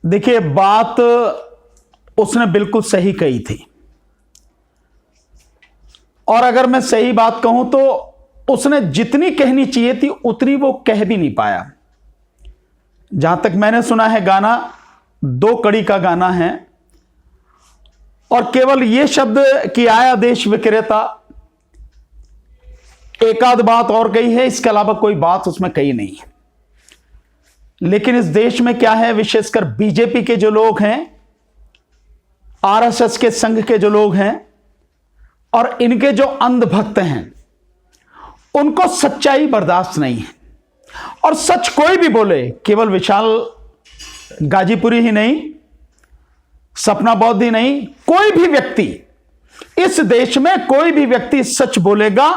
देखिए, बात उसने बिल्कुल सही कही थी, और अगर मैं सही बात कहूं तो उसने जितनी कहनी चाहिए थी उतनी वो कह भी नहीं पाया। जहां तक मैंने सुना है, गाना 2 कड़ी का गाना है, और केवल ये शब्द कि आया देश विक्रेता, एक आध बात और कही है, इसके अलावा कोई बात उसमें कही नहीं है। लेकिन इस देश में क्या है, विशेषकर बीजेपी के जो लोग हैं, आरएसएस के संघ के जो लोग हैं, और इनके जो अंधभक्त हैं, उनको सच्चाई बर्दाश्त नहीं है। और सच कोई भी बोले, केवल विशाल गाजीपुरी ही नहीं, सपना बौद्ध ही नहीं, कोई भी व्यक्ति इस देश में, कोई भी व्यक्ति सच बोलेगा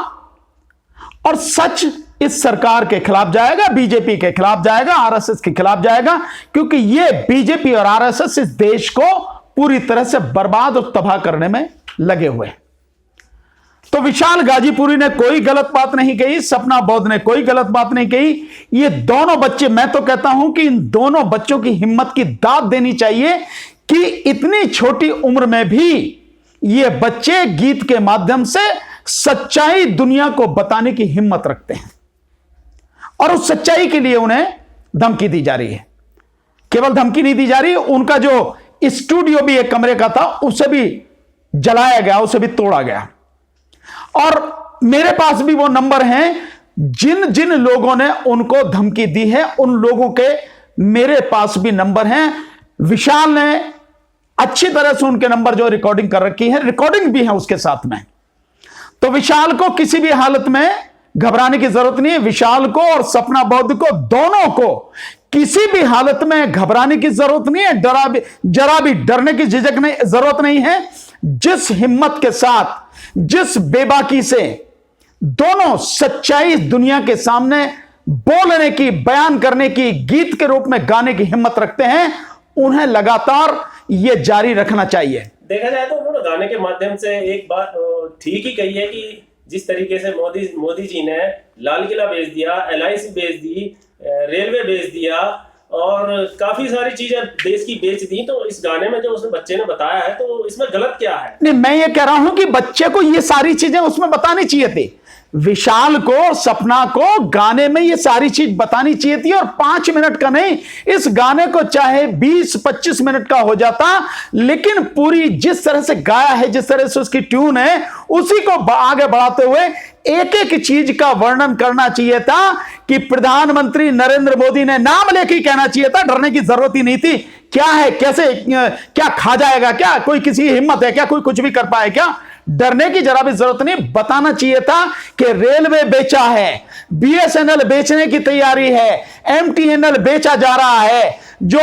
और सच इस सरकार के खिलाफ जाएगा, बीजेपी के खिलाफ जाएगा, आरएसएस के खिलाफ जाएगा, क्योंकि ये बीजेपी और आरएसएस इस देश को पूरी तरह से बर्बाद और तबाह करने में लगे हुए हैं। तो विशाल गाजीपुरी ने कोई गलत बात नहीं कही, सपना बौद्ध ने कोई गलत बात नहीं कही। ये दोनों बच्चे, मैं तो कहता हूं कि इन दोनों बच्चों की हिम्मत की दाद देनी चाहिए कि इतनी छोटी उम्र में भी ये बच्चे गीत के माध्यम से सच्चाई दुनिया को बताने की हिम्मत रखते हैं, और उस सच्चाई के लिए उन्हें धमकी दी जा रही है। केवल धमकी नहीं दी जा रही, उनका जो स्टूडियो भी एक कमरे का था उसे भी जलाया गया, उसे भी तोड़ा गया। और मेरे पास भी वो नंबर हैं जिन जिन लोगों ने उनको धमकी दी है, उन लोगों के मेरे पास भी नंबर हैं। विशाल ने अच्छी तरह से उनके नंबर जो रिकॉर्डिंग कर रखी है, रिकॉर्डिंग भी है उसके साथ में। तो विशाल को किसी भी हालत में घबराने की जरूरत नहीं है। विशाल को और सपना बौद्ध को, दोनों को किसी भी हालत में घबराने की जरूरत नहीं है, जरा भी डरने की झिझक नहीं, जरूरत नहीं है। जिस हिम्मत के साथ, जिस बेबाकी से दोनों सच्चाई दुनिया के सामने बोलने की, बयान करने की, गीत के रूप में गाने की हिम्मत रखते हैं, उन्हें लगातार यह जारी रखना चाहिए। देखा जाए तो उन्होंने गाने के माध्यम से एक बात ठीक ही कही है कि जिस तरीके से मोदी जी ने लाल किला बेच दिया, LIC बेच दी, रेलवे बेच दिया और काफी सारी चीजें देश की बेच दी, तो इस गाने में जो उसने बच्चे ने बताया है, तो इसमें गलत क्या है? नहीं, मैं ये कह रहा हूं कि बच्चे को ये सारी चीजें उसमें बतानी चाहिए थी। विशाल को, सपना को गाने में ये सारी चीज बतानी चाहिए थी, और 5 मिनट का नहीं, इस गाने को चाहे 20-25 मिनट का हो जाता, लेकिन पूरी जिस तरह से गाया है, जिस तरह से उसकी ट्यून है, उसी को आगे बढ़ाते हुए एक एक चीज का वर्णन करना चाहिए था कि प्रधानमंत्री नरेंद्र मोदी ने नाम लेके ही कहना चाहिए था, डरने की जरूरत ही नहीं थी। क्या है, कैसे, क्या खा जाएगा, क्या कोई किसी हिम्मत है क्या, कोई कुछ भी कर पाए क्या? डरने की जरा भी जरूरत नहीं। बताना चाहिए था कि रेलवे बेचा है, BSNL बेचने की तैयारी है, MTNL बेचा जा रहा है, जो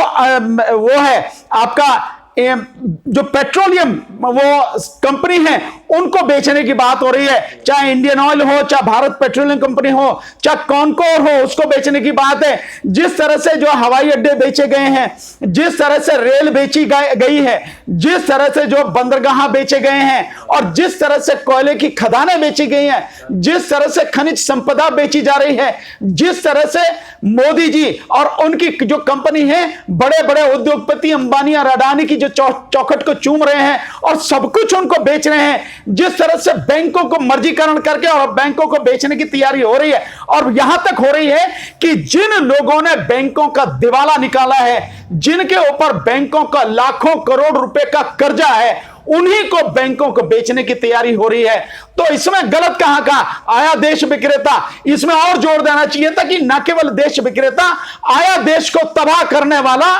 वो है आपका जो पेट्रोलियम वो कंपनी है, उनको बेचने की बात हो रही है। चाहे इंडियन ऑयल हो, चाहे भारत पेट्रोलियम कंपनी हो, चाहे कॉनकोर हो, उसको बेचने की बात है। जिस तरह से जो हवाई अड्डे बेचे गए हैं, जिस तरह से रेल बेची गई है, जिस तरह से जो बंदरगाह बेचे गए हैं, और जिस तरह से कोयले की खदानें बेची गई हैं, जिस तरह से खनिज संपदा बेची जा रही है, जिस तरह से मोदी जी और उनकी जो कंपनी है, बड़े बड़े उद्योगपति अंबानी और अडानी की चौखट को चूम रहे हैं और सब कुछ उनको बेच रहे हैं, जिस तरह से बैंकों को मर्जीकरण करके और बैंकों को बेचने की तैयारी हो रही है, और यहां तक हो रही है कि जिन लोगों ने बैंकों का दिवाला निकाला है, जिनके ऊपर बैंकों का लाखों करोड़ रुपए का कर्जा है, उन्हीं को बैंकों को बेचने की तैयारी हो रही है। तो इसमें गलत कहां का आया देश विक्रेता? इसमें और जोर देना चाहिए था कि न केवल देश विक्रेता, आया देश को तबाह करने वाला,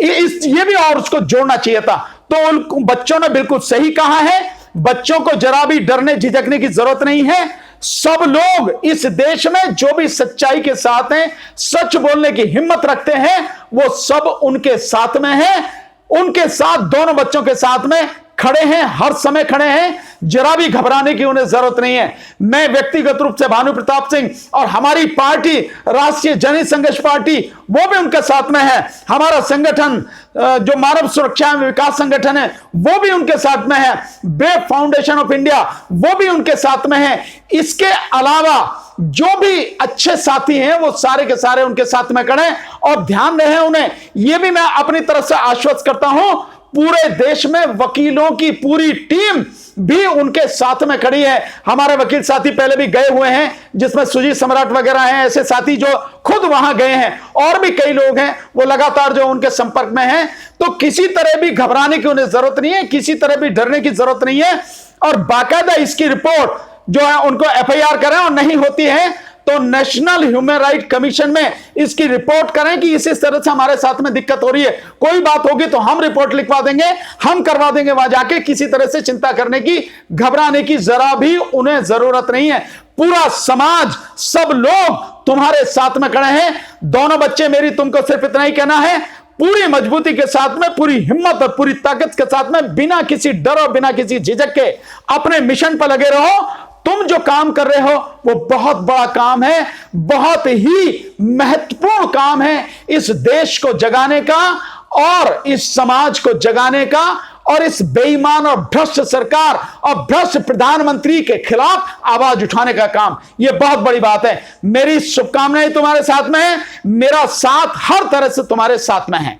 ये भी और उसको जोड़ना चाहिए था। तो उन बच्चों ने बिल्कुल सही कहा है, बच्चों को जरा भी डरने झिझकने की जरूरत नहीं है। सब लोग इस देश में जो भी सच्चाई के साथ हैं, सच बोलने की हिम्मत रखते हैं, वो सब उनके साथ में है। उनके साथ, दोनों बच्चों के साथ में खड़े हैं, हर समय खड़े हैं, जरा भी घबराने की उन्हें जरूरत नहीं है। मैं व्यक्तिगत रूप से भानु प्रताप सिंह और हमारी पार्टी राष्ट्रीय जनहित संघर्ष पार्टी वो भी उनके साथ में है, हमारा संगठन जो मानव सुरक्षा एवं विकास संगठन है वो भी उनके साथ में है, बेब फाउंडेशन ऑफ इंडिया वो भी उनके साथ में है। इसके अलावा जो भी अच्छे साथी हैं वो सारे के सारे उनके साथ में खड़े हैं। और ध्यान रहे उन्हें, यह भी मैं अपनी तरफ से आश्वस्त करता हूं, पूरे देश में वकीलों की पूरी टीम भी उनके साथ में खड़ी है। हमारे वकील साथी पहले भी गए हुए हैं, जिसमें सुजीत सम्राट वगैरह हैं, ऐसे साथी जो खुद वहां गए हैं, और भी कई लोग हैं वो लगातार जो उनके संपर्क में हैं। तो किसी तरह भी घबराने की उन्हें जरूरत नहीं है, किसी तरह भी डरने की जरूरत नहीं है। और बाकायदा इसकी रिपोर्ट जो है उनको FIR करें, और नहीं होती है तो नेशनल ह्यूमन राइट कमीशन में इसकी रिपोर्ट करें कि इस तरह से हमारे साथ में दिक्कत हो रही है। कोई बात होगी तो हम रिपोर्ट लिखवा देंगे, हम करवा देंगे वहां जाके। किसी तरह से चिंता करने की, घबराने की जरा भी उन्हें जरूरत नहीं है। पूरा समाज, सब लोग तुम्हारे साथ में खड़े हैं। दोनों बच्चे मेरी तुमको सिर्फ इतना ही कहना है, पूरी मजबूती के साथ में, पूरी हिम्मत और पूरी ताकत के साथ में, बिना किसी डर और बिना किसी झिझक के अपने मिशन पर लगे रहो। तुम जो काम कर रहे हो वो बहुत बड़ा काम है, बहुत ही महत्वपूर्ण काम है इस देश को जगाने का और इस समाज को जगाने का, और इस बेईमान और भ्रष्ट सरकार और भ्रष्ट प्रधानमंत्री के खिलाफ आवाज उठाने का काम। यह बहुत बड़ी बात है। मेरी शुभकामनाएं तुम्हारे साथ में है, मेरा साथ हर तरह से तुम्हारे साथ में है।